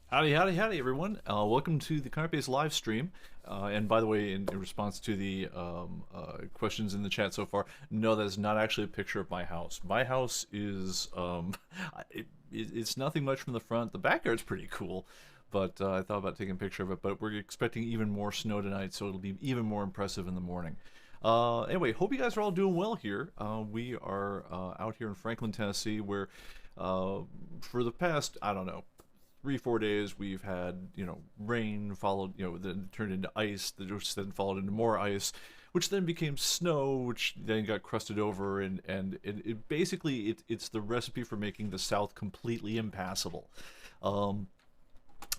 Howdy, howdy, howdy, everyone. Welcome to the ComicBase live stream. And by the way, in response to the questions in the chat so far, no, that is not actually a picture of my house. My house is, it's nothing much from the front. The backyard's pretty cool, but I thought about taking a picture of it. But we're expecting even more snow tonight, so it'll be even more impressive in the morning. Anyway, hope you guys are all doing well here. We are out here in Franklin, Tennessee, where for the past, I don't know, 3 4 days we've had rain followed, then turned into ice, which then followed into more ice, which then became snow, which then got crusted over, and basically it's the recipe for making the South completely impassable. um,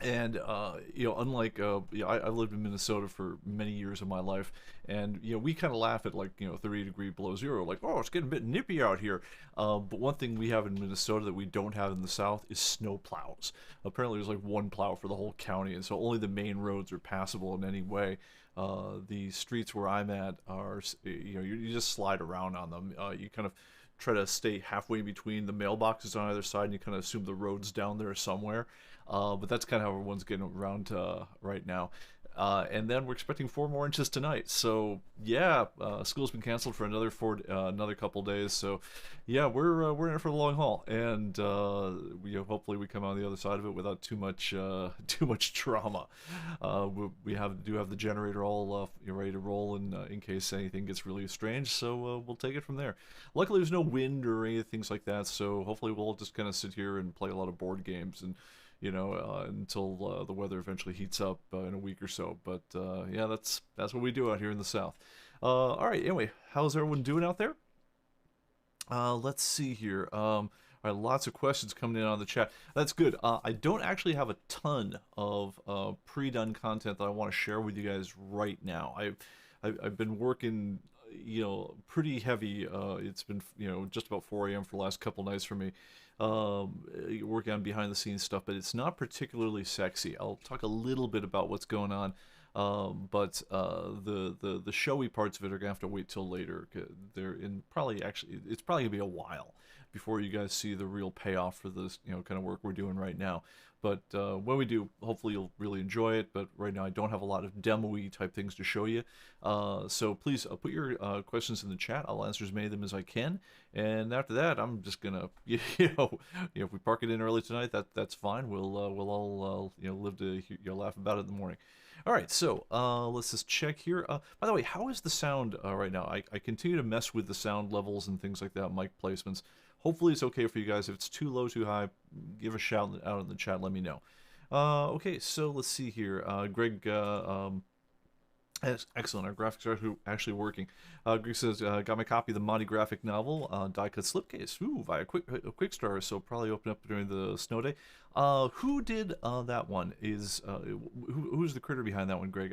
and unlike I lived in Minnesota for many years of my life, and we kind of laugh at, like, 30 degree below zero, like, oh, it's getting a bit nippy out here. But one thing we have in Minnesota that we don't have in the South is snow plows. Apparently there's like one plow for the whole county, and so only the main roads are passable in any way. The streets where I'm at are, you just slide around on them. You kind of try to stay halfway between the mailboxes on either side, and you kind of assume the road's down there somewhere. But that's kind of how everyone's getting around right now. And then we're expecting 4 more inches tonight. So yeah, school's been canceled for another couple days. So yeah, we're in it for the long haul, and hopefully we come out on the other side of it without too much too much trauma. Do have the generator all ready to roll in case anything gets really strange. So we'll take it from there. Luckily, there's no wind or any things like that. So hopefully we'll just kind of sit here and play a lot of board games and until the weather eventually heats up in a week or so. But yeah, that's what we do out here in the South. All right. Anyway, how's everyone doing out there? Let's see here. All right, lots of questions coming in on the chat. That's good. I don't actually have a ton of pre-done content that I want to share with you guys right now. I've been working, pretty heavy. It's been, just about 4 a.m. for the last couple nights for me, working on behind the scenes stuff, but it's not particularly sexy. I'll talk a little bit about what's going on, but the showy parts of it are gonna have to wait till later. They're in probably actually it's probably gonna be a while before you guys see the real payoff for this kind of work we're doing right now. But when we do, hopefully you'll really enjoy it. But right now I don't have a lot of demo-y type things to show you. So please put your questions in the chat. I'll answer as many of them as I can. And after that, I'm just gonna, if we park it in early tonight, that's fine. We'll all live to laugh about it in the morning. All right, so let's just check here. By the way, how is the sound right now? I continue to mess with the sound levels and things like that, mic placements. Hopefully it's okay for you guys. If it's too low, too high, give a shout out in the chat. Let me know. Okay, so let's see here. Greg, excellent. Our graphics are actually working. Greg says, got my copy of the Monty graphic novel, die cut slipcase. Ooh, via quick start, so probably open up during the snow day. Who did that one? Who's the critter behind that one, Greg?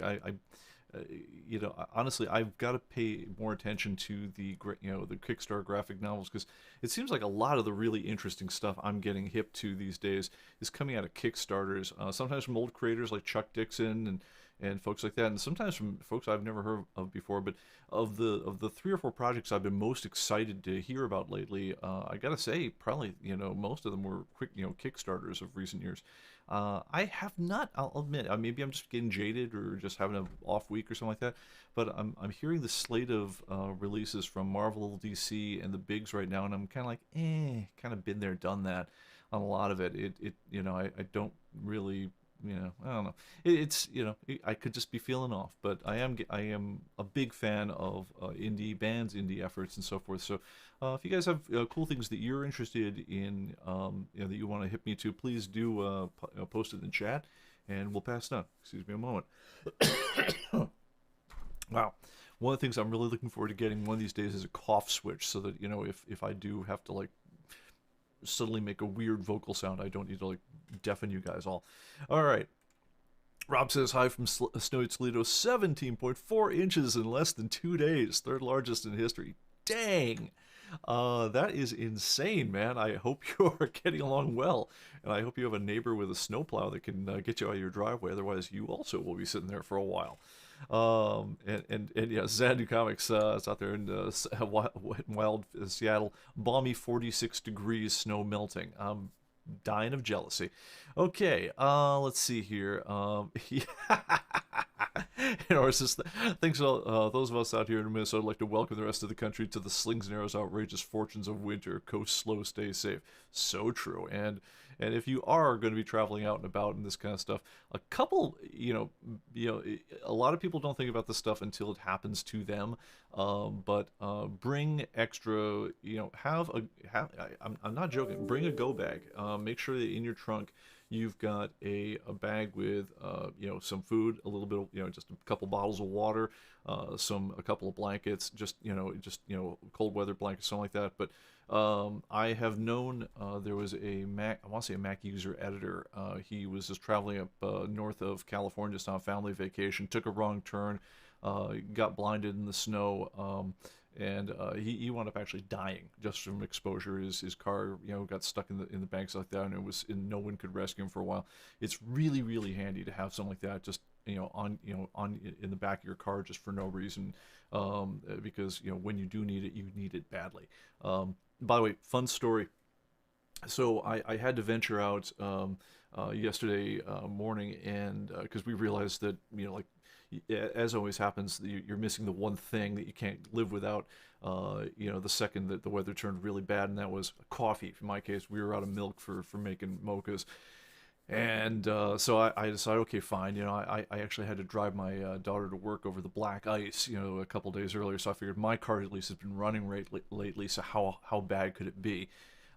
Honestly, I've got to pay more attention to the Kickstarter graphic novels, because it seems like a lot of the really interesting stuff I'm getting hip to these days is coming out of Kickstarters. Sometimes from old creators like Chuck Dixon and folks like that, and sometimes from folks I've never heard of before. But of the 3 or 4 projects I've been most excited to hear about lately, I gotta say, probably most of them were quick Kickstarters of recent years. I have not, I'll admit, maybe I'm just getting jaded or just having an off week or something like that, but I'm hearing the slate of releases from Marvel, DC, and the bigs right now, and I'm kind of like, kind of been there, done that on a lot of it. I don't really, I don't know. I could just be feeling off, but I am a big fan of indie bands, indie efforts, and so forth. So if you guys have cool things that you're interested in, that you want to hit me to, please do post it in the chat, and we'll pass it on. Excuse me a moment. Wow. One of the things I'm really looking forward to getting one of these days is a cough switch, so that if I do have to, like, suddenly make a weird vocal sound, I don't need to, like, deafen you guys all. All right. Rob says hi from snowy Toledo. 17.4 inches in less than 2 days, third largest in history. Dang. That is insane, man. I hope you are getting along well, and I hope you have a neighbor with a snowplow that can get you out of your driveway. Otherwise, you also will be sitting there for a while. And yeah, Xanadu Comics is out there in wild Seattle. Balmy 46 degrees, snow melting. Dying of jealousy. Okay, let's see here. It's just thanks to those of us out here in Minnesota would like to welcome the rest of the country to the slings and arrows, outrageous fortunes of winter. Coast slow, stay safe. So true. And if you are going to be traveling out and about and this kind of stuff, a couple, a lot of people don't think about this stuff until it happens to them. But bring extra, I'm not joking. Bring a go bag. Make sure that in your trunk you've got a bag with some food, a little bit of just a couple bottles of water, a couple of blankets, just cold weather blankets, something like that. But I have known there was a Mac, I want to say a Mac user editor. He was just traveling up north of California just on a family vacation, took a wrong turn, got blinded in the snow, and he wound up actually dying just from exposure. His car got stuck in the banks like that, and no one could rescue him for a while. It's really really handy to have something like that just on in the back of your car just for no reason, because when you do need it, you need it badly. By the way, fun story. So I had to venture out yesterday morning, and because we realized that like as always happens, you're missing the one thing that you can't live without. The second that the weather turned really bad, and that was coffee. In my case, we were out of milk for making mochas, and so I decided, okay, fine. I actually had to drive my daughter to work over the black ice, a couple days earlier. So I figured my car at least has been running lately. So how bad could it be?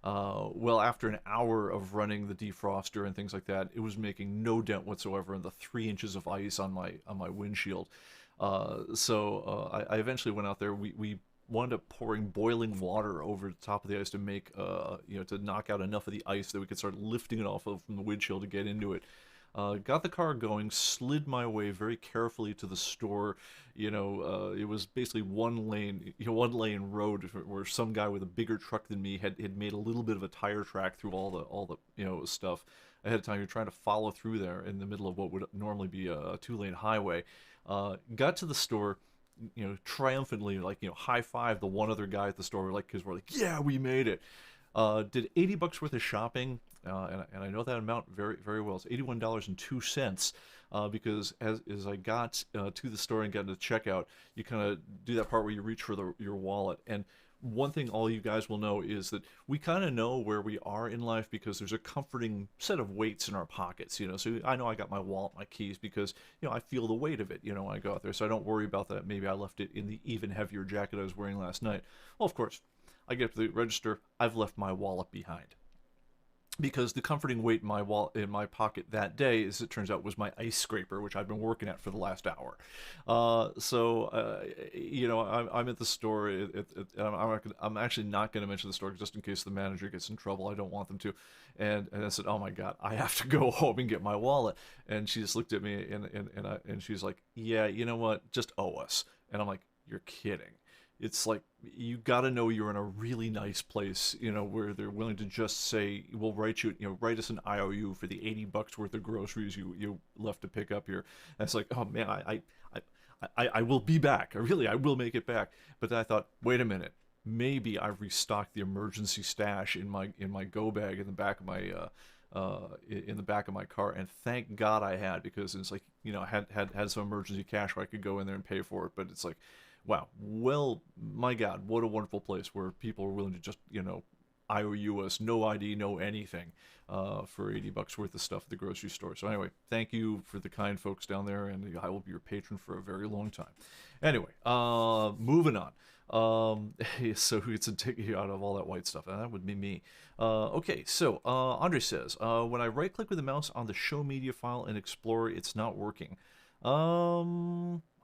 Well, after an hour of running the defroster and things like that, it was making no dent whatsoever in the 3 inches of ice on my windshield. I eventually went out there. We wound up pouring boiling water over the top of the ice to make to knock out enough of the ice that we could start lifting it off from the windshield to get into it. Got the car going, slid my way very carefully to the store. It was basically one lane road where some guy with a bigger truck than me had made a little bit of a tire track through all the stuff ahead of time. You're trying to follow through there in the middle of what would normally be a 2-lane highway. Got to the store, triumphantly, high five the one other guy at the store, because we're like, yeah, we made it. Did $80 worth of shopping, and I know that amount very very well. It's $81.02, because as I got to the store and got into checkout, you kind of do that part where you reach for your wallet. And one thing all you guys will know is that we kind of know where we are in life because there's a comforting set of weights in our pockets. So I know I got my wallet, my keys, because I feel the weight of it. When I go out there, so I don't worry about that. Maybe I left it in the even heavier jacket I was wearing last night. Well, of course, I get to the register, I've left my wallet behind. Because the comforting weight in my wallet, in my pocket that day, as it turns out, was my ice scraper, which I've been working at for the last hour. I'm at the store. I'm actually not going to mention the store just in case the manager gets in trouble. I don't want them to. And I said, oh my God, I have to go home and get my wallet. And she just looked at me and she's like, yeah, you know what? Just owe us. And I'm like, you're kidding. It's like, you got to know you're in a really nice place, where they're willing to just say, we'll write write us an IOU for the $80 worth of groceries you left to pick up here. And it's like, oh man, I will be back. I will make it back. But then I thought, wait a minute, maybe I've restocked the emergency stash in my go bag in the back of my in the back of my car, and thank God I had, because it's like, I had some emergency cash where I could go in there and pay for it. But it's like, wow, well, my God, what a wonderful place where people are willing to just, IOU us, no ID, no anything, for $80 worth of stuff at the grocery store. So anyway, thank you for the kind folks down there, and I will be your patron for a very long time. Anyway, moving on. So who gets to take you out of all that white stuff? That would be me. Okay, so Andre says, when I right-click with the mouse on the Show Media file in Explorer, it's not working.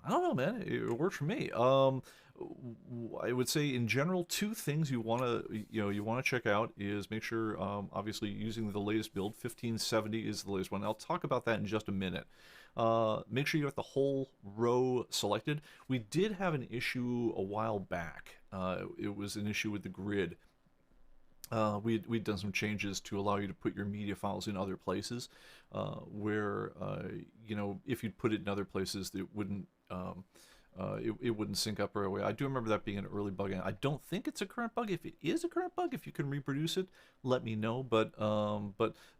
I don't know, man. It worked for me. I would say in general, two things you want to check out is make sure, obviously, using the latest build. 1570 is the latest one. I'll talk about that in just a minute. Make sure you got the whole row selected. We did have an issue a while back. It was an issue with the grid. We'd done some changes to allow you to put your media files in other places, where if you'd put it in other places, it wouldn't it wouldn't sync up right away. I do remember that being an early bug, and I don't think it's a current bug. If it is a current bug, if you can reproduce it, let me know. But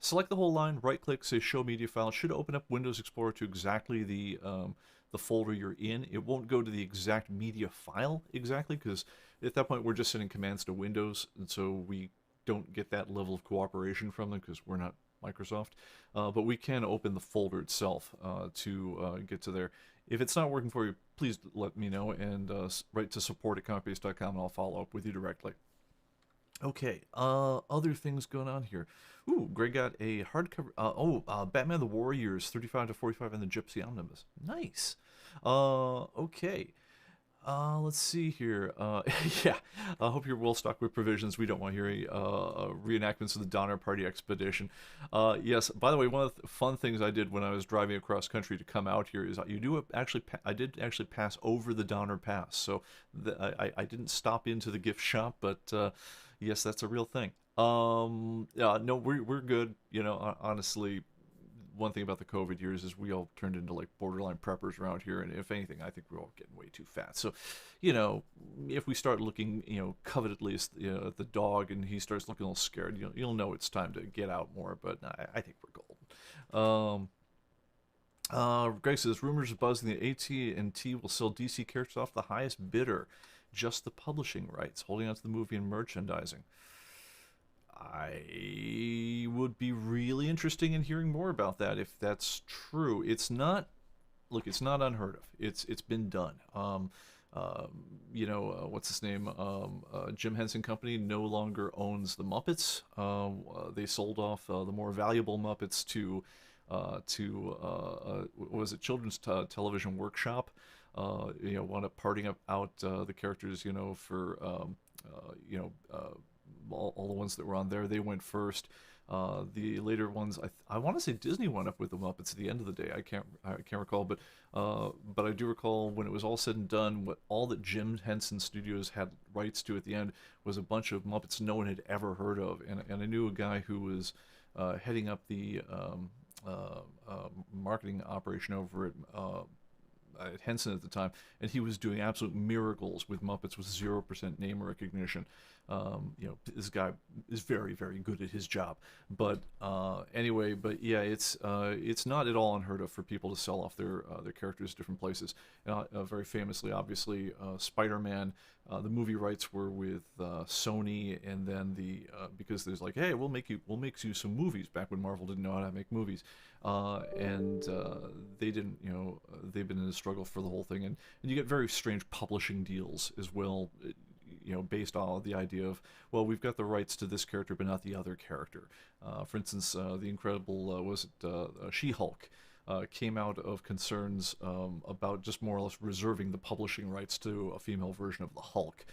select the whole line, right click, say Show Media File. It should open up Windows Explorer to exactly the folder you're in. It won't go to the exact media file exactly, because at that point we're just sending commands to Windows, and so we don't get that level of cooperation from them because we're not Microsoft. But we can open the folder itself to get to there. If it's not working for you, please let me know, and write to support@comicbase.com, and I'll follow up with you directly. Okay, other things going on here. Ooh, Greg got a hardcover. Batman the Warriors 35 to 45 in the Gypsy Omnibus. Nice. Okay. Let's see here. Yeah, I hope you're well stocked with provisions. We don't want to hear reenactments of the Donner Party expedition. Yes, by the way, one of the fun things I did when I was driving across country to come out here is I did actually pass over the Donner Pass. So I didn't stop into the gift shop, but yes, that's a real thing. No, we're good. You know, honestly, one thing about the COVID years is we all turned into like borderline preppers around here, and if anything, I think we're all getting way too fat. So, you know, if we start looking, you know, covetedly at the dog, and he starts looking a little scared, you'll know it's time to get out more. But I think we're golden. Greg says rumors are buzzing that AT&T will sell DC characters off the highest bidder, just the publishing rights, holding on to the movie and merchandising. I would be really interested in hearing more about that if that's true. It's not, look, it's not unheard of. It's been done. What's his name? Jim Henson Company no longer owns the Muppets. They sold off the more valuable Muppets to what was it, Children's Television Workshop. Wound up parting out the characters, for all the ones that were on there. They went first. The later ones, I want to say Disney went up with the Muppets at the end of the day. I can't recall, but I do recall when it was all said and done, what all that Jim Henson Studios had rights to at the end was a bunch of Muppets no one had ever heard of, and I knew a guy who was heading up the marketing operation over at Henson at the time, and he was doing absolute miracles with Muppets with 0% name recognition. This guy is very, very good at his job. But anyway, yeah, it's not at all unheard of for people to sell off their characters to different places. Very famously, obviously, Spider-Man, the movie rights were with Sony, and then because there's like, hey, we'll make you some movies back when Marvel didn't know how to make movies, and they didn't, they've been in a struggle for the whole thing, and you get very strange publishing deals as well. Based on the idea of, well, we've got the rights to this character, but not the other character. For instance, the incredible, She-Hulk, came out of concerns about just more or less reserving the publishing rights to a female version of the Hulk,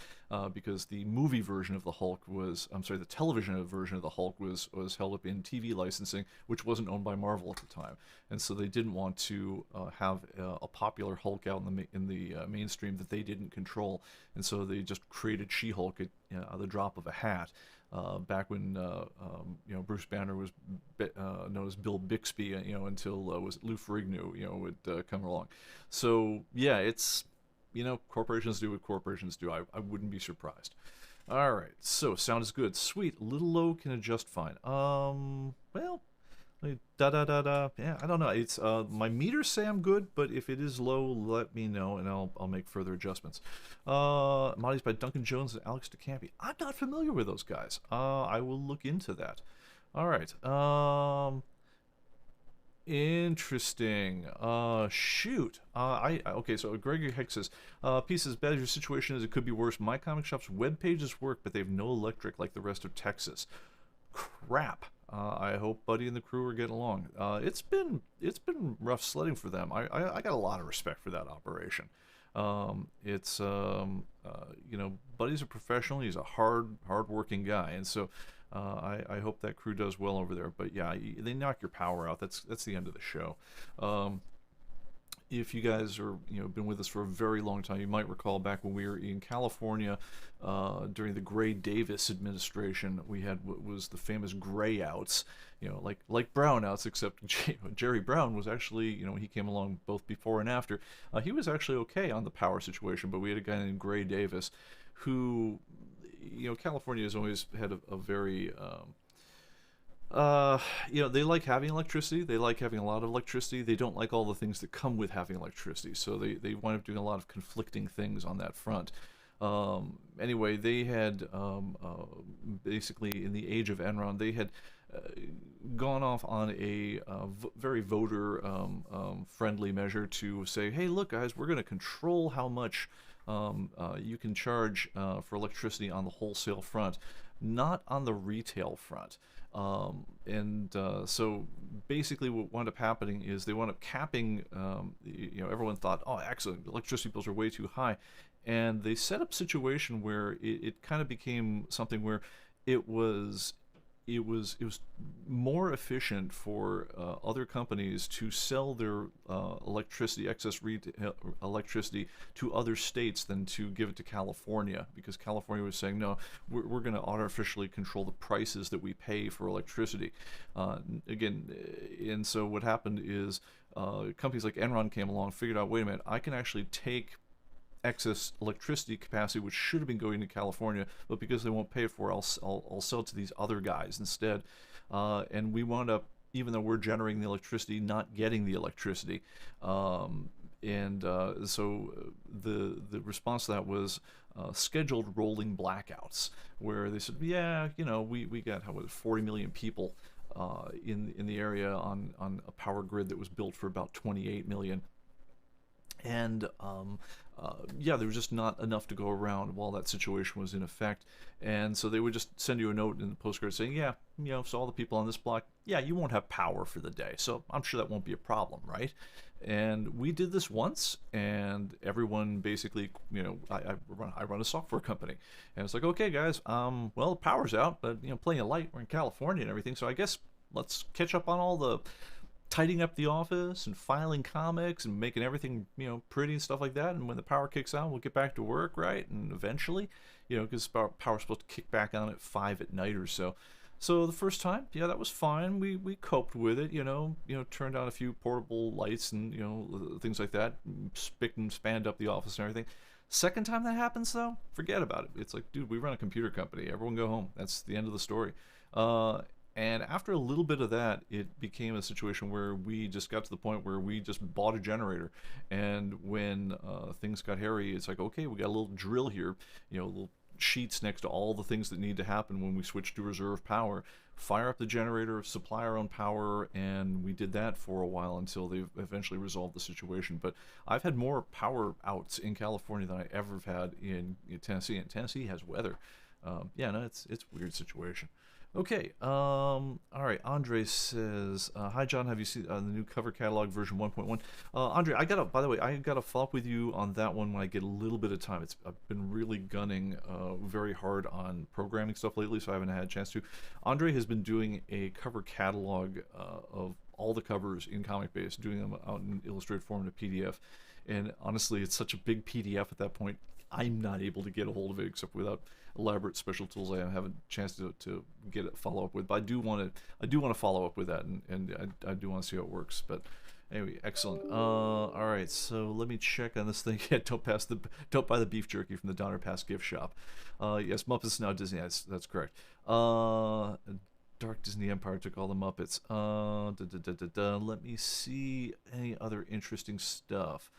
because the movie version of the Hulk the television version of the Hulk was held up in TV licensing, which wasn't owned by Marvel at the time, and so they didn't want to have a popular Hulk out in the mainstream that they didn't control, and so they just created She-Hulk at the drop of a hat. Back when Bruce Banner was known as Bill Bixby, until was it Lou Ferrigno, would come along. So yeah, it's corporations do what corporations do. I wouldn't be surprised. All right, so sound is good, sweet. Little low, can adjust fine. Well. Yeah, I don't know. It's my meters say I'm good, but if it is low, let me know, and I'll make further adjustments. Moddies by Duncan Jones and Alex DeCampi. I'm not familiar with those guys. I will look into that. All right. Interesting. Shoot. Okay. So Gregory Heck says, "Piece as bad as your situation is, it could be worse. My comic shop's web pages work, but they have no electric like the rest of Texas. Crap." I hope Buddy and the crew are getting along. It's been rough sledding for them. I got a lot of respect for that operation. Buddy's a professional. He's a hard-working guy, and so I hope that crew does well over there. But yeah, they knock your power out. That's the end of the show. if you guys are been with us for a very long time, you might recall back when we were in California during the Gray Davis administration, we had what was the famous gray outs, like brownouts, except Jerry Brown was actually, he came along both before and after. He was actually okay on the power situation, but we had a guy named Gray Davis who, California has always had a very they like having electricity. They like having a lot of electricity. They don't like all the things that come with having electricity. So they wind up doing a lot of conflicting things on that front. Anyway, they had basically in the age of Enron, they had gone off on a very voter friendly measure to say, hey, look, guys, we're going to control how much you can charge for electricity on the wholesale front, not on the retail front. So basically what wound up happening is they wound up capping, everyone thought, oh, excellent, electricity bills are way too high. And they set up a situation where it kind of became something where it was more efficient for other companies to sell their excess retail electricity to other states than to give it to California, because California was saying, no, we're going to artificially control the prices that we pay for electricity. And so what happened is companies like Enron came along, figured out, wait a minute, I can actually take excess electricity capacity which should have been going to California, but because they won't pay for it, I'll sell it to these other guys instead. And we wound up, even though we're generating the electricity, not getting the electricity. So the response to that was scheduled rolling blackouts, where they said, yeah, we got 40 million people in the area on a power grid that was built for about 28 million. And there was just not enough to go around while that situation was in effect. And so they would just send you a note in the postcard saying, yeah, so all the people on this block, yeah, you won't have power for the day. So I'm sure that won't be a problem, right? And we did this once, and everyone basically, I run a software company. And it's like, okay, guys, well, the power's out, but, plenty of light. We're in California and everything. So I guess let's catch up on all the tidying up the office and filing comics and making everything pretty and stuff like that, and when the power kicks on, we'll get back to work, right? And eventually, because power's supposed to kick back on at 5 at night or so. So the first time, yeah, that was fine. We coped with it, turned on a few portable lights and things like that, spick and spanned up the office and everything. Second time that happens, though, forget about it. It's like, dude, we run a computer company, everyone go home. That's the end of the story. And after a little bit of that, it became a situation where we just got to the point where we just bought a generator. And when things got hairy, it's like, okay, we got a little drill here, little sheets next to all the things that need to happen when we switch to reserve power. Fire up the generator, supply our own power, and we did that for a while until they eventually resolved the situation. But I've had more power outs in California than I ever have had in Tennessee, and Tennessee has weather. It's a weird situation. Okay, all right, Andre says, hi John, have you seen the new cover catalog version 1.1? Andre, by the way, I gotta follow up with you on that one when I get a little bit of time. I've been really gunning very hard on programming stuff lately, so I haven't had a chance to. Andre has been doing a cover catalog of all the covers in ComicBase, doing them out in illustrated form in a PDF, and honestly, it's such a big PDF at that point, I'm not able to get a hold of it except without elaborate special tools I haven't a chance to get a follow up with. But I do want to follow up with that, and I do want to see how it works. But anyway, excellent. All right, so let me check on this thing. Yeah, don't buy the beef jerky from the Donner Pass gift shop. Yes, Muppets now Disney. That's correct. Dark Disney Empire took all the Muppets. Let me see any other interesting stuff.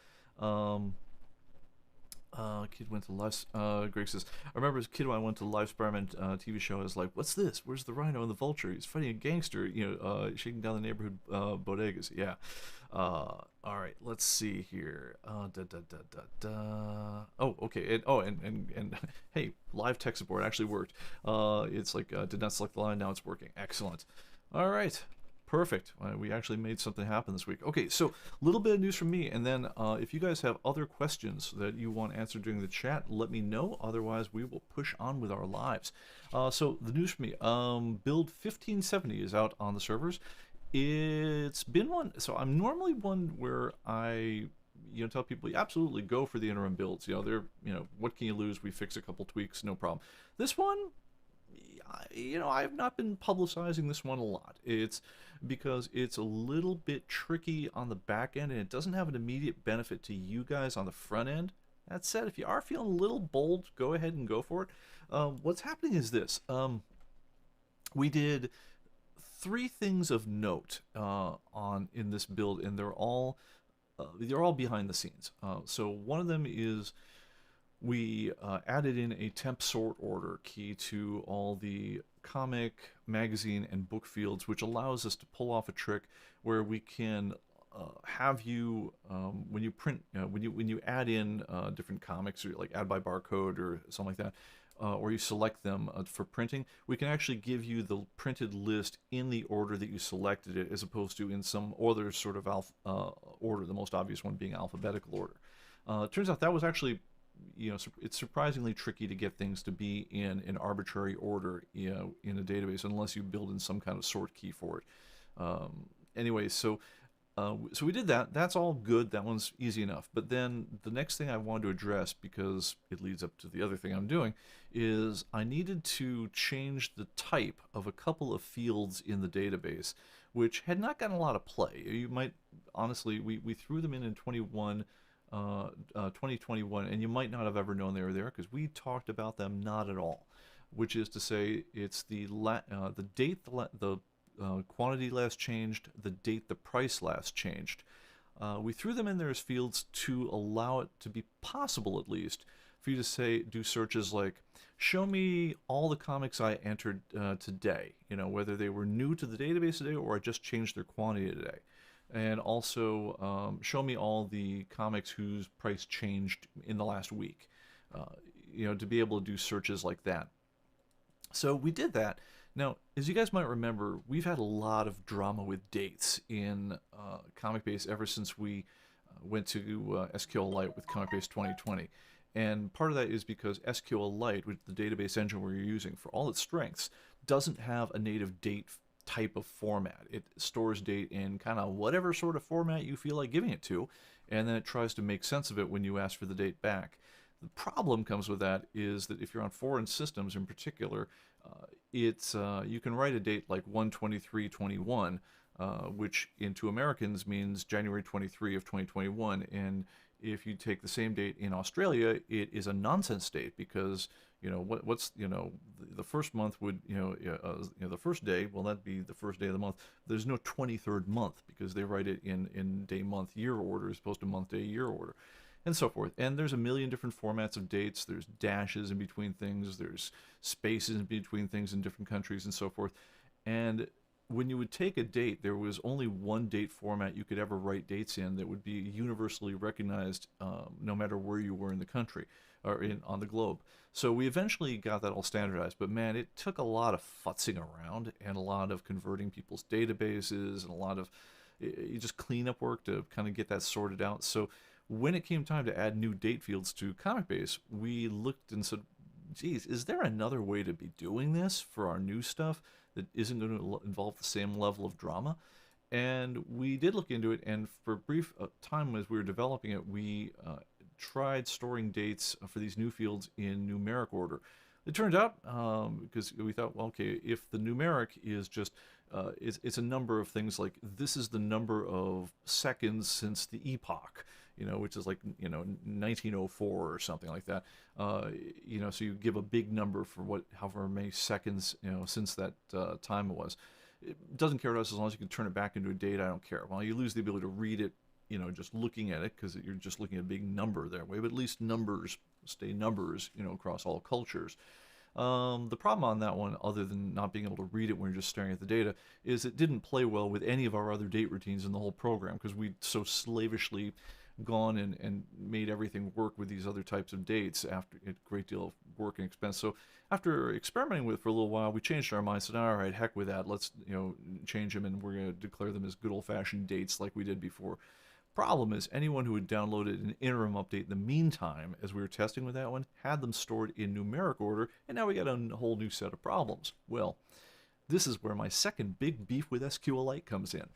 Kid went to live. Greg says, I remember as a kid when I went to the Live Spider-Man TV show, I was like, what's this? Where's the rhino and the vulture? He's fighting a gangster, shaking down the neighborhood bodegas. Yeah. All right, let's see here. Oh, okay. And hey, live tech support actually worked. It's like, did not select the line, now it's working. Excellent. All right. Perfect. We actually made something happen this week. Okay, so a little bit of news from me, and then if you guys have other questions that you want answered during the chat, let me know. Otherwise, we will push on with our lives. So the news from me, build 1570 is out on the servers. It's been one, so I'm normally one where I tell people, "Yeah, absolutely go for the interim builds. They're, what can you lose? We fix a couple tweaks, no problem. This one, I've not been publicizing this one a lot. It's because it's a little bit tricky on the back end, and it doesn't have an immediate benefit to you guys on the front end. That said, if you are feeling a little bold, go ahead and go for it. What's happening is this. We did three things of note on in this build, and they're all behind the scenes. So one of them is we added in a temp sort order key to all the comic, magazine, and book fields, which allows us to pull off a trick where we can have you when you print when you add in different comics, or like add by barcode or something like that, or you select them for printing, we can actually give you the printed list in the order that you selected it, as opposed to in some other sort of order, the most obvious one being alphabetical order. It turns out that was actually, it's surprisingly tricky to get things to be in an arbitrary order, in a database, unless you build in some kind of sort key for it. Anyway, so we did that. That's all good. That one's easy enough. But then the next thing I wanted to address, because it leads up to the other thing I'm doing, is I needed to change the type of a couple of fields in the database, which had not gotten a lot of play. You might, honestly, we threw them in 2021, and you might not have ever known they were there, because we talked about them not at all. Which is to say, it's the date the quantity last changed, the date the price last changed. We threw them in there as fields to allow it to be possible, at least, for you to do searches like, show me all the comics I entered today, whether they were new to the database today or I just changed their quantity today. And also show me all the comics whose price changed in the last week, to be able to do searches like that. So we did that. Now, as you guys might remember, we've had a lot of drama with dates in ComicBase ever since we went to SQLite with ComicBase 2020. And part of that is because SQLite, which the database engine we're using for all its strengths, doesn't have a native date type of format. It stores date in kind of whatever sort of format you feel like giving it to, and then it tries to make sense of it when you ask for the date back. The problem comes with that is that if you're on foreign systems in particular, you can write a date like 1/23/21, which into Americans means January 23 of 2021, and if you take the same date in Australia, it is a nonsense date, because the first month would the first day, well, that'd be the first day of the month. There's no 23rd month, because they write it in day, month, year order as opposed to month, day, year order, and so forth. And there's a million different formats of dates. There's dashes in between things, there's spaces in between things in different countries, and so forth. And when you would take a date, there was only one date format you could ever write dates in that would be universally recognized, no matter where you were in the country or on the globe. So we eventually got that all standardized, but man, it took a lot of futzing around and a lot of converting people's databases and a lot of just cleanup work to kind of get that sorted out. So when it came time to add new date fields to ComicBase, we looked and said, geez, is there another way to be doing this for our new stuff that isn't going to involve the same level of drama? And we did look into it, and for a brief time as we were developing it, we tried storing dates for these new fields in numeric order. It turned out, because we thought, well, okay, if the numeric is just, it's a number of things like, this is the number of seconds since the epoch, which is like, 1904 or something like that. So you give a big number for however many seconds, since that time it was. It doesn't care to us as long as you can turn it back into a date. I don't care. Well, you lose the ability to read it, just looking at it, because you're just looking at a big number that way. But at least numbers stay numbers, across all cultures. The problem on that one, other than not being able to read it when you're just staring at the data, is it didn't play well with any of our other date routines in the whole program, because we'd so slavishly gone and made everything work with these other types of dates after a great deal of work and expense. So after experimenting with it for a little while, we changed our minds and said, all right, heck with that, let's change them, and we're going to declare them as good old-fashioned dates like we did before. Problem is, anyone who had downloaded an interim update in the meantime, as we were testing with that one, had them stored in numeric order, and now we got a whole new set of problems. Well, this is where my second big beef with SQLite comes in.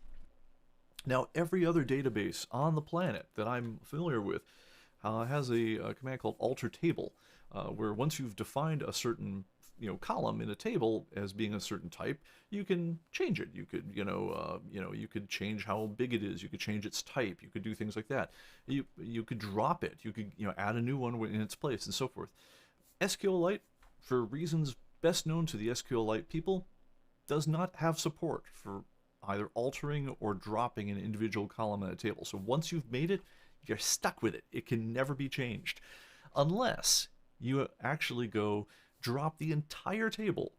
Now, every other database on the planet that I'm familiar with has a command called alter table, where once you've defined a certain column in a table as being a certain type, you can change it. You could you could change how big it is. You could change its type. You could do things like that. You could drop it. You could add a new one in its place and so forth. SQLite, for reasons best known to the SQLite people, does not have support for either altering or dropping an individual column in a table. So once you've made it, you're stuck with it. It can never be changed. Unless you actually go drop the entire table,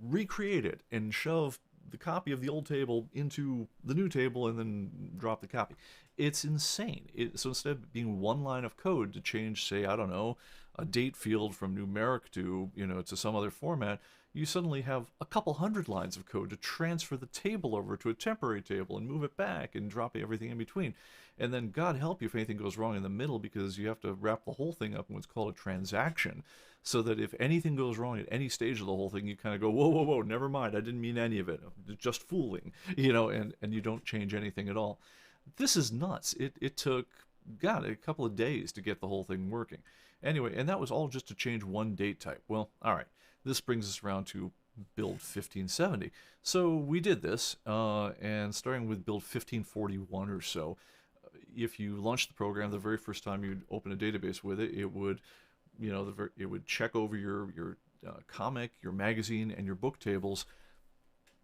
recreate it, and shove the copy of the old table into the new table and then drop the copy. It's insane. So instead of being one line of code to change, say, I don't know, a date field from numeric to, to some other format, you suddenly have a couple hundred lines of code to transfer the table over to a temporary table and move it back and drop everything in between. And then God help you if anything goes wrong in the middle, because you have to wrap the whole thing up in what's called a transaction, so that if anything goes wrong at any stage of the whole thing, you kind of go, whoa, whoa, whoa, never mind, I didn't mean any of it, just fooling, and you don't change anything at all. This is nuts. It took, God, a couple of days to get the whole thing working. Anyway, and that was all just to change one date type. Well, all right. This brings us around to build 1570. So we did this, and starting with build 1541 or so, if you launched the program, the very first time you'd open a database with it, it would, it would check over your comic, your magazine, and your book tables.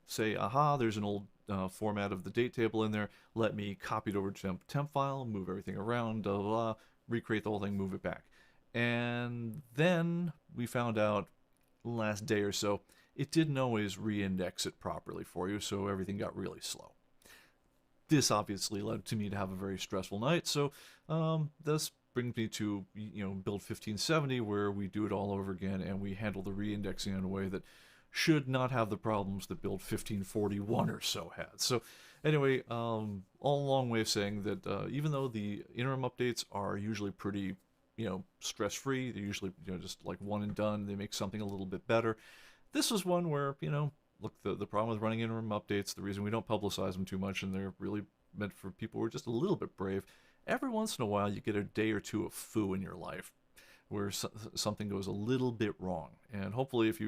Say, aha, there's an old format of the date table in there. Let me copy it over to temp file, move everything around, blah, blah, blah, recreate the whole thing, move it back. And then we found out last day or so, it didn't always re-index it properly for you, so everything got really slow. This obviously led to me to have a very stressful night, so this brings me to build 1570, where we do it all over again and we handle the re-indexing in a way that should not have the problems that build 1541 or so had. So anyway, all a long way of saying that even though the interim updates are usually pretty stress-free, they're usually just like one and done, they make something a little bit better. This was one where look, the problem with running interim updates, the reason we don't publicize them too much, and they're really meant for people who are just a little bit brave, every once in a while you get a day or two of foo in your life where something goes a little bit wrong. And hopefully if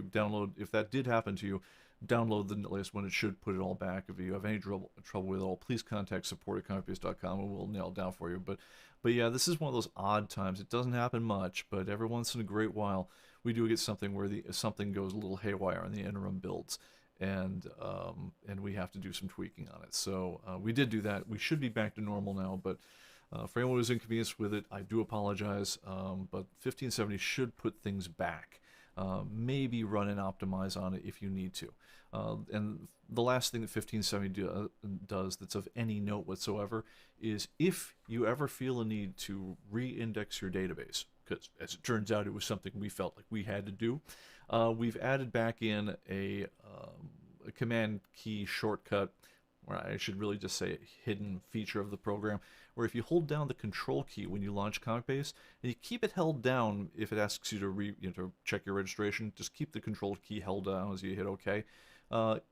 that did happen to you, download the latest one. It should put it all back. If you have any trouble with it all, please contact support@comicbase.com and we'll nail it down for you. But yeah, this is one of those odd times. It doesn't happen much, but every once in a great while we do get something where something goes a little haywire on the interim builds, and we have to do some tweaking on it. So we did do that. We should be back to normal now, but for anyone who's inconvenienced with it, I do apologize. But 1570 should put things back. Maybe run and optimize on it if you need to. And the last thing that 1570 does that's of any note whatsoever is if you ever feel a need to re-index your database, because as it turns out it was something we felt like we had to do, we've added back in a command key shortcut, or I should really just say a hidden feature of the program, where if you hold down the control key when you launch ComicBase, and you keep it held down if it asks you to check your registration, just keep the control key held down as you hit OK.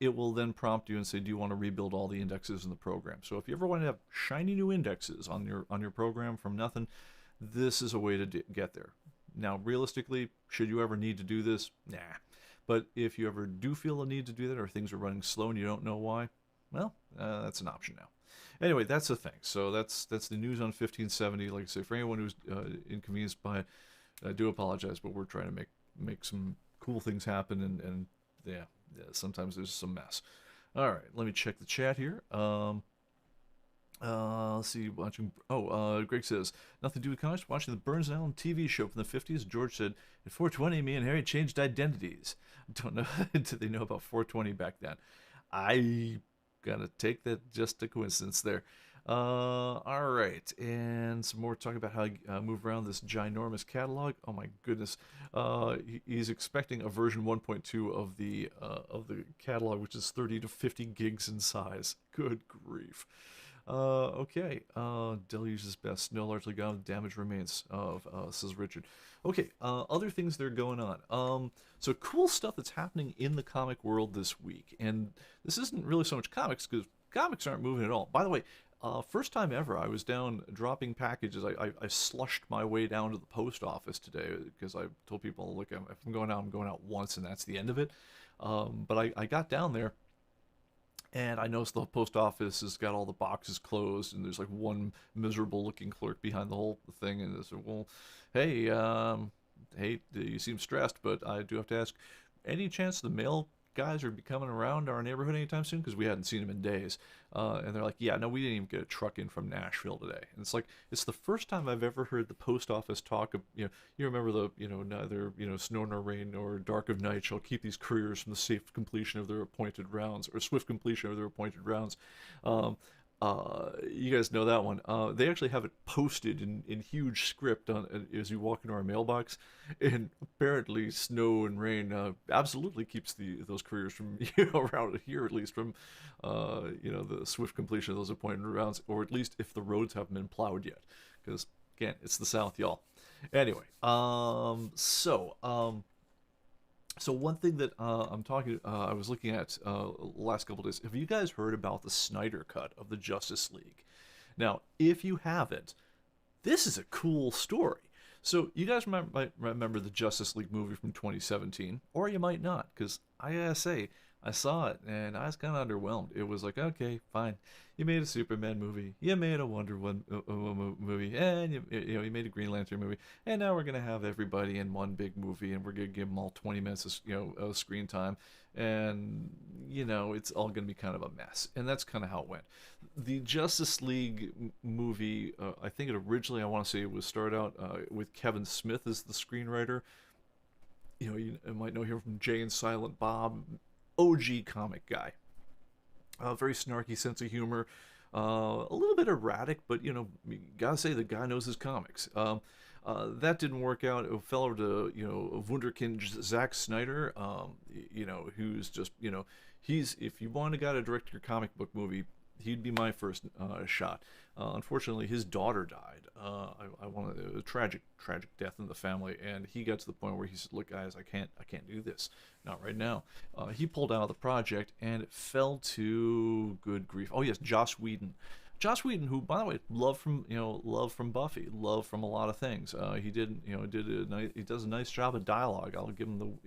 It will then prompt you and say, do you want to rebuild all the indexes in the program? So if you ever want to have shiny new indexes on your program from nothing, this is a way to get there. Now, realistically, should you ever need to do this? Nah. But if you ever do feel a need to do that, or things are running slow and you don't know why, well, that's an option now. Anyway, that's the thing. So that's the news on 1570. Like I say, for anyone who's inconvenienced by it, I do apologize, but we're trying to make some cool things happen, and yeah, sometimes there's some mess. All right, let me check the chat here. Let's see, watching. Greg says, nothing to do with comics. Watching the Burns and Allen TV show from the 50s. George said, at 420, me and Harry changed identities. Don't know. Did they know about 420 back then? I gotta take that just a coincidence there. All right, and some more talking about how you move around this ginormous catalog. Oh my goodness, he's expecting a version 1.2 of the catalog, which is 30 to 50 gigs in size. Good grief. Okay, Deluge is best. Snow largely gone, damage remains, says Richard. Okay, other things that are going on. So cool stuff that's happening in the comic world this week. And this isn't really so much comics, because comics aren't moving at all. By the way, First time ever, I was down dropping packages. I slushed my way down to the post office today because I told people, look, if I'm going out, I'm going out once, and that's the end of it. But I got down there, and I noticed the post office has got all the boxes closed, and there's like one miserable-looking clerk behind the whole thing. And I said, well, hey, hey, you seem stressed, but I do have to ask, any chance the mail guys are be coming around our neighborhood anytime soon? Because we hadn't seen them in days. And they're like, yeah, no, we didn't even get a truck in from Nashville today. And it's like, it's the first time I've ever heard the post office talk of, you remember the, neither, snow nor rain nor dark of night shall keep these couriers from the safe completion of their appointed rounds, or swift completion of their appointed rounds. Um, you guys know that one. They actually have it posted in huge script as you walk into our mailbox, and apparently snow and rain absolutely keeps those careers from around here, at least from the swift completion of those appointed rounds, or at least if the roads haven't been plowed yet, because again, it's the South, y'all. Anyway, so one thing that I was looking at last couple days. Have you guys heard about the Snyder Cut of the Justice League? Now, if you haven't, this is a cool story. So you guys might remember the Justice League movie from 2017, or you might not, because I gotta say, I saw it and I was kind of underwhelmed. It was like, okay, fine, you made a Superman movie, you made a Wonder Woman movie, and you made a Green Lantern movie, and now we're gonna have everybody in one big movie, and we're gonna give them all 20 minutes of screen time, and it's all gonna be kind of a mess, and that's kind of how it went. The Justice League movie, I think it originally, I want to say it was started out with Kevin Smith as the screenwriter. You might know him from Jay and Silent Bob. OG comic guy. Very snarky sense of humor. A little bit erratic, but you gotta say the guy knows his comics. That didn't work out. It fell over to wunderkind Zack Snyder. Who's just he's, if you want a guy to direct your comic book movie, he'd be my first shot. Unfortunately, his daughter died. I wanted a tragic death in the family, and he got to the point where he said, "Look, guys, I can't do this, not right now." He pulled out of the project, and it fell to, good grief. Oh yes, Joss Whedon. Joss Whedon, who, by the way, love from Buffy, love from a lot of things. He does a nice job of dialogue. I'll give him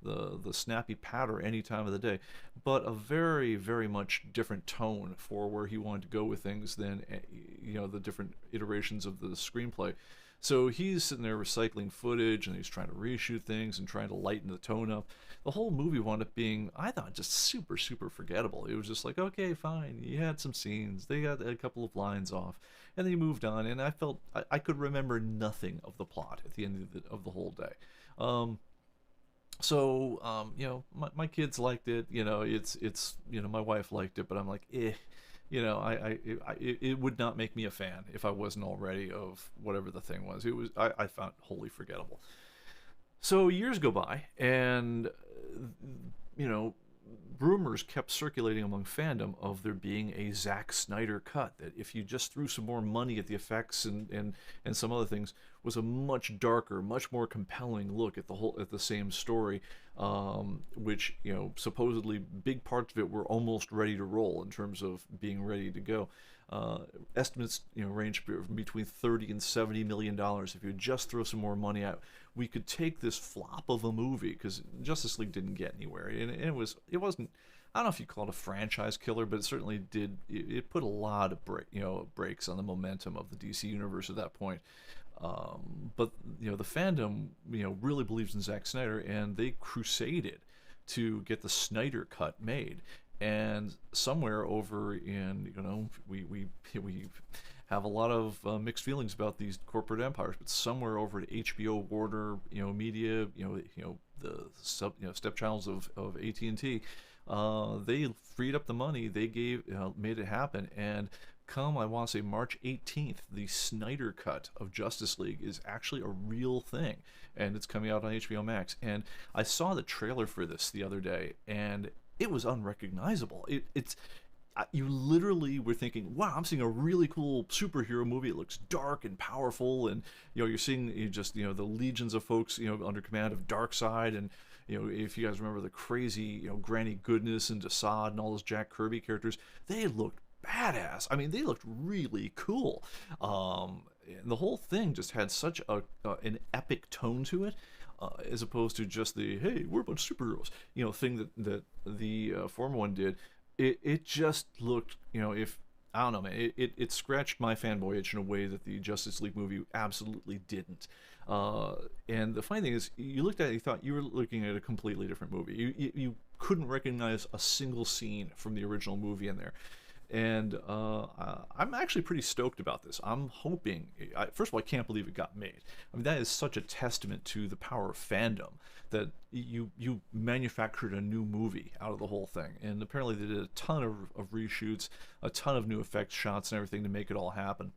the snappy patter any time of the day, but a very, very much different tone for where he wanted to go with things than the different iterations of the screenplay. So he's sitting there recycling footage, and he's trying to reshoot things and trying to lighten the tone up. The whole movie wound up being, I thought, just super, super forgettable. It was just like, okay, fine, you had some scenes, they got a couple of lines off, and they moved on, and I felt I could remember nothing of the plot at the end of the whole day. My kids liked it. It's my wife liked it, but I'm like, eh. It would not make me a fan if I wasn't already of whatever the thing was. I found it wholly forgettable. So years go by, and rumors kept circulating among fandom of there being a Zack Snyder cut, that if you just threw some more money at the effects and some other things, was a much darker, much more compelling look at the same story, which supposedly big parts of it were almost ready to roll in terms of being ready to go. Estimates range between $30 and $70 million. If you just throw some more money out, we could take this flop of a movie, because Justice League didn't get anywhere, and it wasn't, I don't know if you call it a franchise killer, but it certainly did. It put a lot of brakes on the momentum of the DC universe at that point. But the fandom really believes in Zack Snyder, and they crusaded to get the Snyder cut made. And somewhere over in we have a lot of mixed feelings about these corporate empires, but somewhere over at HBO, Warner, Media, the stepchilds of AT&T, they freed up the money. They made it happen, and come, I want to say March 18th, the Snyder cut of Justice League is actually a real thing, and it's coming out on HBO Max. And I saw the trailer for this the other day, and it was unrecognizable. You literally were thinking, wow, I'm seeing a really cool superhero movie. It looks dark and powerful, and you're seeing the legions of folks under command of Darkseid, and if you guys remember the crazy Granny Goodness and Desaad and all those Jack Kirby characters, they looked badass. I mean, they looked really cool. And the whole thing just had such an epic tone to it, as opposed to just the hey, we're a bunch of superheroes, thing that the former one did. It just looked, if I don't know, man, it scratched my fanboy itch in a way that the Justice League movie absolutely didn't. And the funny thing is, you looked at it, you thought you were looking at a completely different movie. You couldn't recognize a single scene from the original movie in there. And I'm actually pretty stoked about this. I'm hoping, first of all, I can't believe it got made. I mean, that is such a testament to the power of fandom that you manufactured a new movie out of the whole thing. And apparently they did a ton of reshoots, a ton of new effects shots and everything to make it all happen.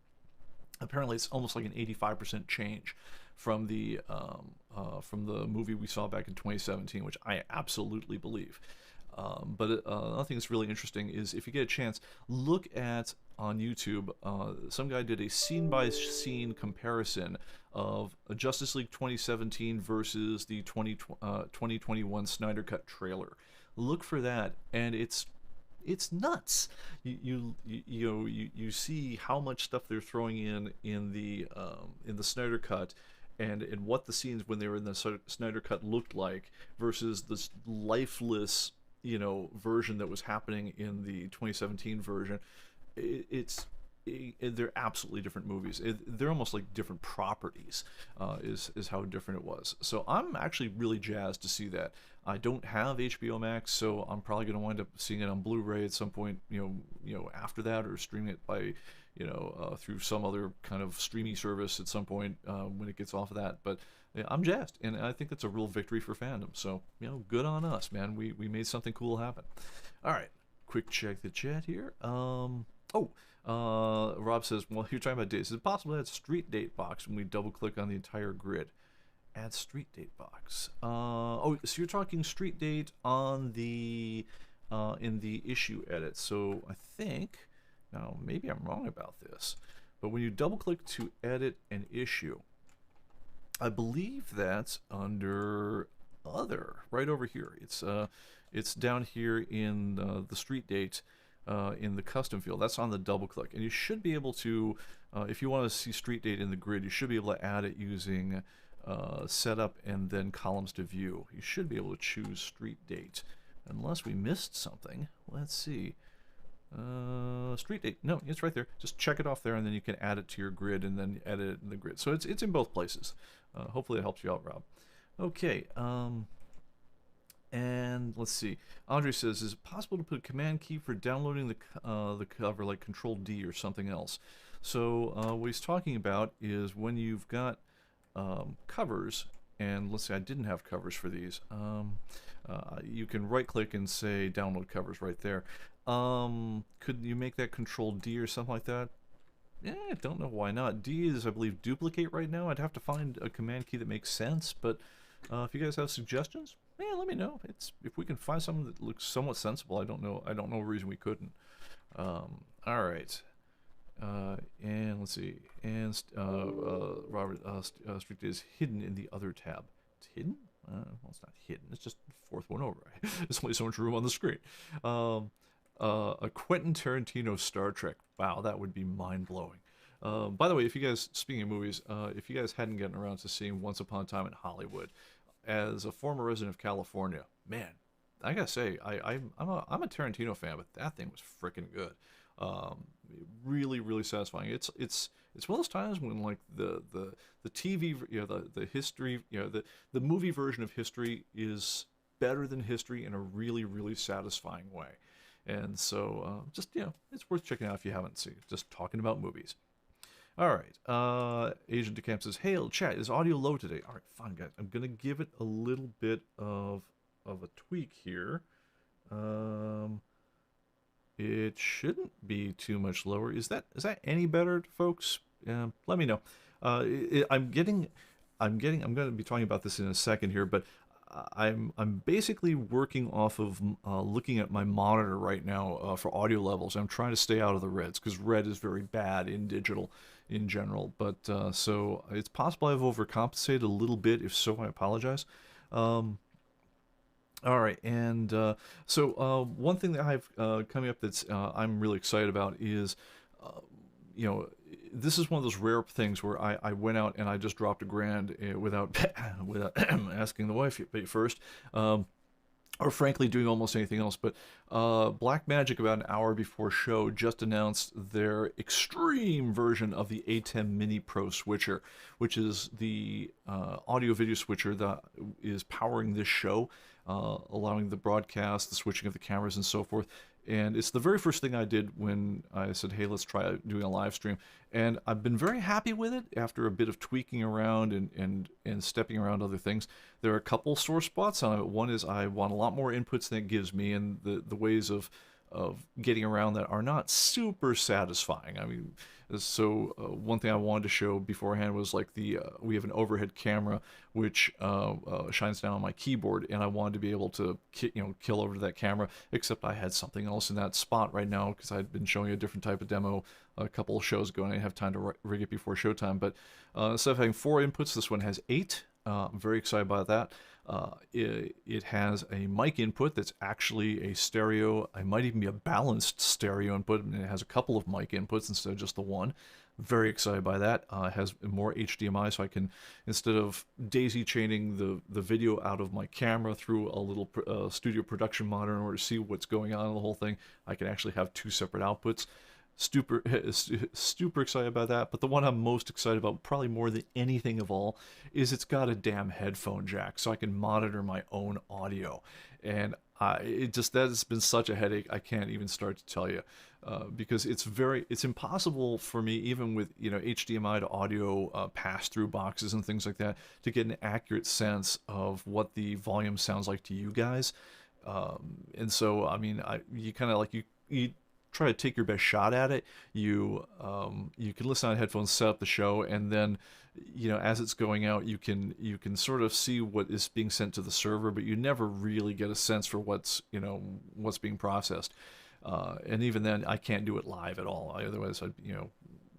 Apparently it's almost like an 85% change from the movie we saw back in 2017, which I absolutely believe. But another thing that's really interesting is if you get a chance, look at on YouTube. Some guy did a scene-by-scene comparison of a Justice League 2017 versus the 2021 Snyder Cut trailer. Look for that, and it's nuts. You see how much stuff they're throwing in the Snyder Cut, and what the scenes when they were in the Snyder Cut looked like versus this lifeless version that was happening in the 2017 version. They're absolutely different movies. They're almost like different properties, is how different it was. So I'm actually really jazzed to see that. I don't have HBO Max, so I'm probably going to wind up seeing it on Blu-ray at some point, after that, or streaming it by, through some other kind of streaming service at some point when it gets off of that. But yeah, I'm jazzed, and I think that's a real victory for fandom. So, good on us, man. We made something cool happen. All right, quick check the chat here. Rob says, well, you're talking about dates. Is it possible to add street date box when we double click on the entire grid? Add street date box. So you're talking street date on the in the issue edit. So I think, now maybe I'm wrong about this, but when you double click to edit an issue, I believe that's under other, right over here. It's down here in the street date. In the custom field, that's on the double click, and you should be able to, if you want to see street date in the grid, you should be able to add it using setup and then columns to view. You should be able to choose street date, unless we missed something. Let's see. Street date, no, it's right there. Just check it off there, and then you can add it to your grid and then edit it in the grid. So it's in both places. Hopefully it helps you out, Rob. Okay. And let's see. Andre says, is it possible to put a command key for downloading the cover, like Control D or something else? So what he's talking about is when you've got covers, and let's say I didn't have covers for these, you can right-click and say download covers right there. Could you make that Control D or something like that? Yeah, I don't know why not. D is, I believe, duplicate right now. I'd have to find a command key that makes sense, but if you guys have suggestions, yeah, let me know. If we can find something that looks somewhat sensible. I don't know a reason we couldn't. All right. And let's see. And Robert, Street is hidden in the other tab. It's hidden? Well, it's not hidden. It's just the fourth one over. There's only so much room on the screen. A Quentin Tarantino Star Trek. Wow, that would be mind-blowing. By the way, if you guys, speaking of movies, if you guys hadn't gotten around to seeing Once Upon a Time in Hollywood, as a former resident of California, man, I gotta say, I'm a Tarantino fan, but that thing was freaking good. Really, really satisfying. It's one of those times when like the TV, the history, the movie version of history is better than history in a really, really satisfying way. And so, just, it's worth checking out if you haven't seen it. Just talking about movies. All right. Agent DeCamp says, "Hey, chat, is audio low today?" All right, fine, guys. I'm gonna give it a little bit of a tweak here. It shouldn't be too much lower. Is that any better, folks? Let me know. I'm going to be talking about this in a second here, but I'm basically working off of looking at my monitor right now for audio levels. I'm trying to stay out of the reds because red is very bad in digital in general. But so it's possible I've overcompensated a little bit. If so, I apologize. All right, and one thing that I have coming up that's I'm really excited about is, uh, you know, this is one of those rare things where I went out and I just dropped $1,000 without without asking the wife first. Or frankly doing almost anything else. But Black Magic, about an hour before show, just announced their extreme version of the A10 Mini Pro switcher, which is the audio video switcher that is powering this show, allowing the broadcast, the switching of the cameras, and so forth. And it's the very first thing I did when I said, hey, let's try doing a live stream. And I've been very happy with it after a bit of tweaking around and stepping around other things. There are a couple sore spots on it. One is I want a lot more inputs than it gives me, and the ways of getting around that are not super satisfying. I mean, so one thing I wanted to show beforehand was like we have an overhead camera which shines down on my keyboard, and I wanted to be able to kill over to that camera. Except I had something else in that spot right now because I'd been showing a different type of demo a couple of shows ago, and I didn't have time to rig it before showtime. But instead of having 4 inputs, this one has 8. I'm very excited about that. It has a mic input that's actually a stereo. It might even be a balanced stereo input, and it has a couple of mic inputs instead of just the one. Very excited by that. It has more HDMI, so I can, instead of daisy chaining the video out of my camera through a little studio production monitor in order to see what's going on in the whole thing, I can actually have 2 separate outputs. Super excited about that. But the one I'm most excited about, probably more than anything of all, is it's got a damn headphone jack, so I can monitor my own audio. And that has been such a headache. I can't even start to tell you, because it's impossible for me, even with HDMI to audio pass-through boxes and things like that, to get an accurate sense of what the volume sounds like to you guys. And so, I mean, you kind of like you try to take your best shot at it. You can listen on headphones, set up the show, and then as it's going out, you can sort of see what is being sent to the server, but you never really get a sense for what's being processed. And even then, I can't do it live at all. Otherwise,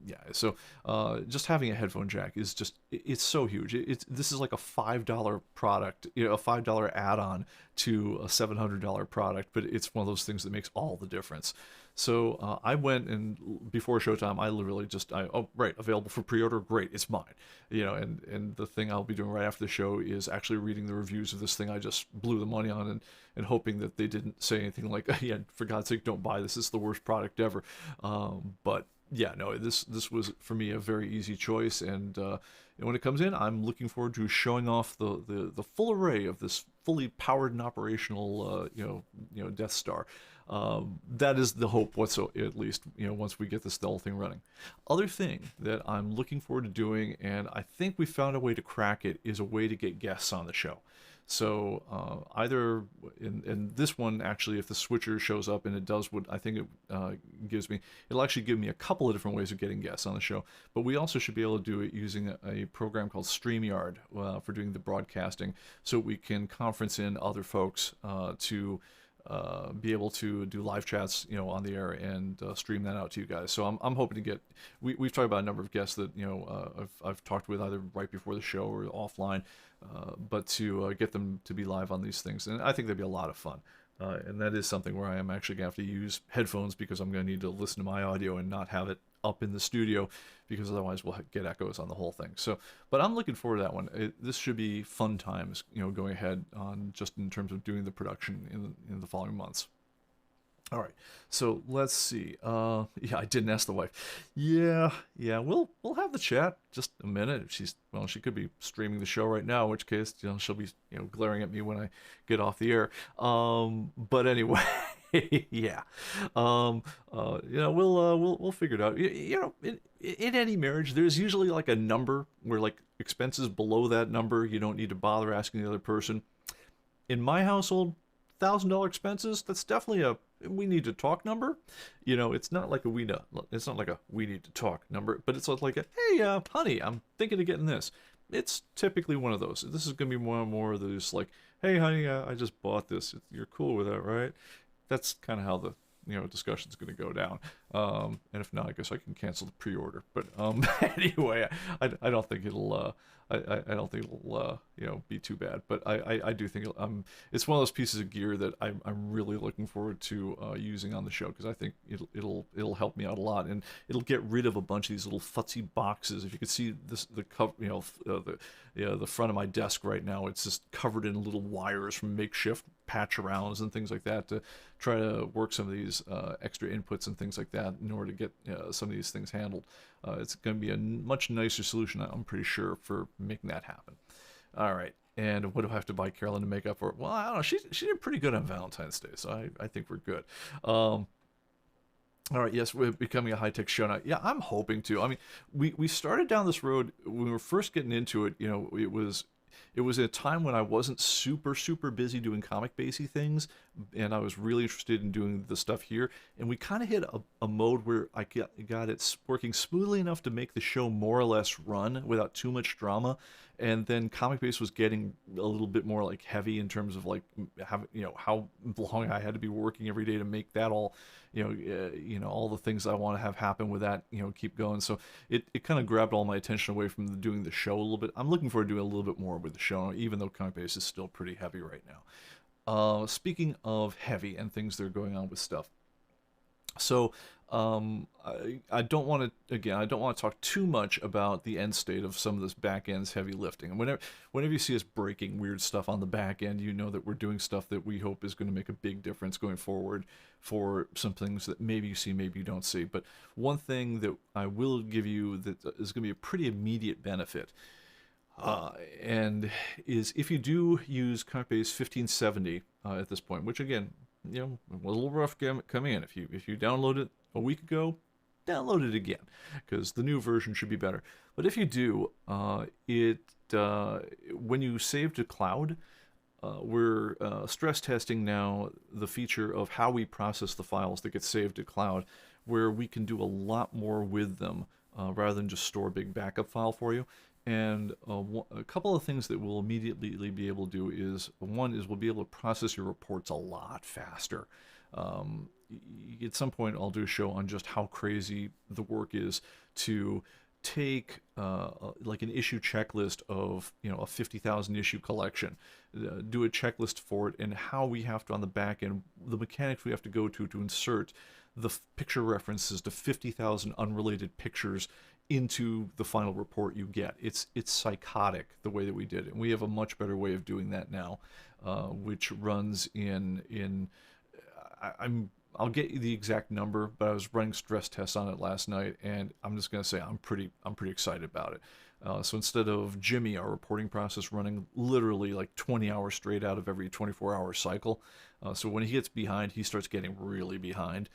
yeah. So just having a headphone jack is it's so huge. This is like a $5 product, a $5 add-on to a $700 product, but it's one of those things that makes all the difference. So I went, and before showtime, I literally oh, right, available for pre-order, great, it's mine. And the thing I'll be doing right after the show is actually reading the reviews of this thing I just blew the money on, and hoping that they didn't say anything like, yeah, for God's sake, don't buy this. This is the worst product ever. But yeah, no, this was for me a very easy choice, and when it comes in, I'm looking forward to showing off the full array of this fully powered and operational Death Star. That is the hope, at least once we get this whole thing running. Other thing that I'm looking forward to doing, and I think we found a way to crack it, is a way to get guests on the show. So either in this one, actually, if the switcher shows up and it does what I think it gives me, it'll actually give me a couple of different ways of getting guests on the show. But we also should be able to do it using a program called StreamYard for doing the broadcasting, so we can conference in other folks to be able to do live chats, on the air, and stream that out to you guys. So I'm hoping to get. We've talked about a number of guests that I've talked with either right before the show or offline, but to get them to be live on these things, and I think that'd be a lot of fun. And that is something where I am actually going to have to use headphones, because I'm going to need to listen to my audio and not have it up in the studio, because otherwise we'll get echoes on the whole thing. So, but I'm looking forward to that one. This should be fun times, going ahead on just in terms of doing the production in the following months. All right, so let's see. Yeah, I didn't ask the wife. Yeah, we'll have the chat just a minute. She could be streaming the show right now, in which case, she'll be glaring at me when I get off the air. But anyway, yeah. We'll figure it out. In any marriage, there's usually like a number where, like, expenses below that number, you don't need to bother asking the other person. In my household, $1,000 expenses, that's definitely a we need to talk number. It's not like a we need to talk number, but it's like a, hey, honey, I'm thinking of getting this. It's typically one of those. This is gonna be more of those, like, hey honey, I just bought this. You're cool with that, right? That's kind of how discussion's going to go down. And if not, I guess I can cancel the pre-order. But anyway, I don't think it'll. I don't think it'll be too bad, but I do think it's one of those pieces of gear that I'm really looking forward to using on the show, because I think it'll help me out a lot, and it'll get rid of a bunch of these little futzy boxes. If you could see the cover, the front of my desk right now, it's just covered in little wires from makeshift patch arounds and things like that to try to work some of these extra inputs and things like that in order to get some of these things handled. It's going to be a much nicer solution, I'm pretty sure, for making that happen. All right, and what do I have to buy Carolyn to make up for it? Well, I don't know. She did pretty good on Valentine's Day, so I think we're good. All right, yes, we're becoming a high-tech show now. Yeah, I'm hoping to. I mean, we started down this road when we were first getting into it. It was a time when I wasn't super busy doing comic-basey things, and I was really interested in doing the stuff here. And we kind of hit a mode where I got it working smoothly enough to make the show more or less run without too much drama. And then ComicBase was getting a little bit more like heavy in terms of like how long I had to be working every day to make that all, all the things I want to have happen with that, keep going. So it kind of grabbed all my attention away from doing the show a little bit. I'm looking forward to doing a little bit more with the show, even though ComicBase is still pretty heavy right now. Speaking of heavy and things that are going on with stuff. So I don't want to talk too much about the end state of some of this back end's heavy lifting. And whenever you see us breaking weird stuff on the back end, you know that we're doing stuff that we hope is going to make a big difference going forward for some things that maybe you see, maybe you don't see. But one thing that I will give you that is going to be a pretty immediate benefit, and is if you do use ComicBase 1570 at this point, which again, it was a little rough coming in. If you download it a week ago, download it again, because the new version should be better. But if you do, when you save to cloud, we're stress testing now the feature of how we process the files that get saved to cloud, where we can do a lot more with them rather than just store a big backup file for you. And a couple of things that we'll immediately be able to do is, one is we'll be able to process your reports a lot faster. At some point I'll do a show on just how crazy the work is to take like an issue checklist of a 50,000 issue collection, do a checklist for it, and how we have to on the back end, the mechanics we have to go to insert the picture references to 50,000 unrelated pictures into the final report you get. It's psychotic the way that we did it. And we have a much better way of doing that now, which runs I'll get you the exact number, but I was running stress tests on it last night, and I'm just gonna say I'm pretty excited about it. So instead of Jimmy, our reporting process, running literally like 20 hours straight out of every 24-hour cycle, so when he gets behind, he starts getting really behind.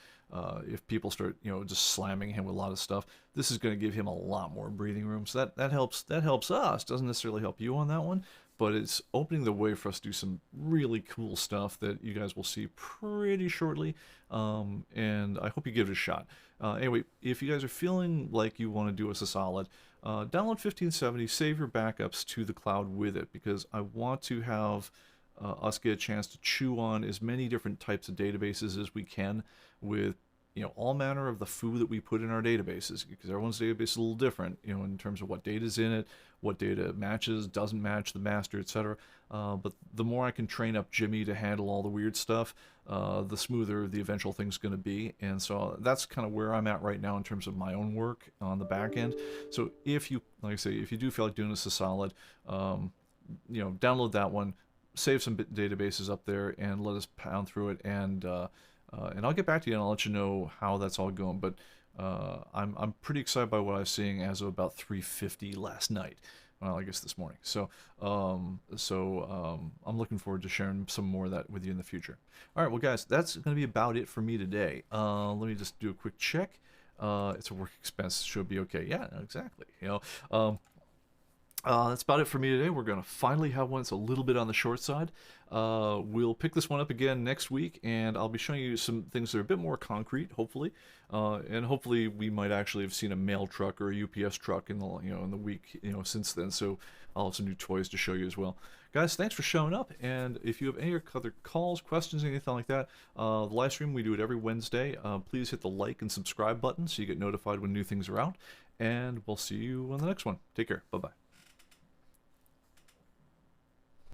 If people start just slamming him with a lot of stuff, this is going to give him a lot more breathing room. So that helps us. Doesn't necessarily help you on that one, but it's opening the way for us to do some really cool stuff that you guys will see pretty shortly. And I hope you give it a shot. Anyway, if you guys are feeling like you want to do us a solid, download 1570, save your backups to the cloud with it, because I want to have us get a chance to chew on as many different types of databases as we can with all manner of the foo that we put in our databases, because everyone's database is a little different, in terms of what data's in it, what data matches, doesn't match the master, etc. But the more I can train up Jimmy to handle all the weird stuff, the smoother the eventual thing's going to be. And so that's kind of where I'm at right now in terms of my own work on the back end. So if you, like I say, if you do feel like doing this a solid, download that one, save some databases up there, and let us pound through it, and I'll get back to you and I'll let you know how that's all going. But I'm pretty excited by what I was seeing as of about 3:50 last night. Well, I guess this morning. So I'm looking forward to sharing some more of that with you in the future. All right, well, guys, that's going to be about it for me today. Let me just do a quick check. It's a work expense. Should be okay. Yeah, exactly. That's about it for me today. We're going to finally have one that's a little bit on the short side. We'll pick this one up again next week, and I'll be showing you some things that are a bit more concrete, hopefully. And hopefully we might actually have seen a mail truck or a UPS truck in the week since then. So I'll have some new toys to show you as well. Guys, thanks for showing up. And if you have any other calls, questions, anything like that, the live stream, we do it every Wednesday. Please hit the like and subscribe button so you get notified when new things are out. And we'll see you on the next one. Take care. Bye-bye.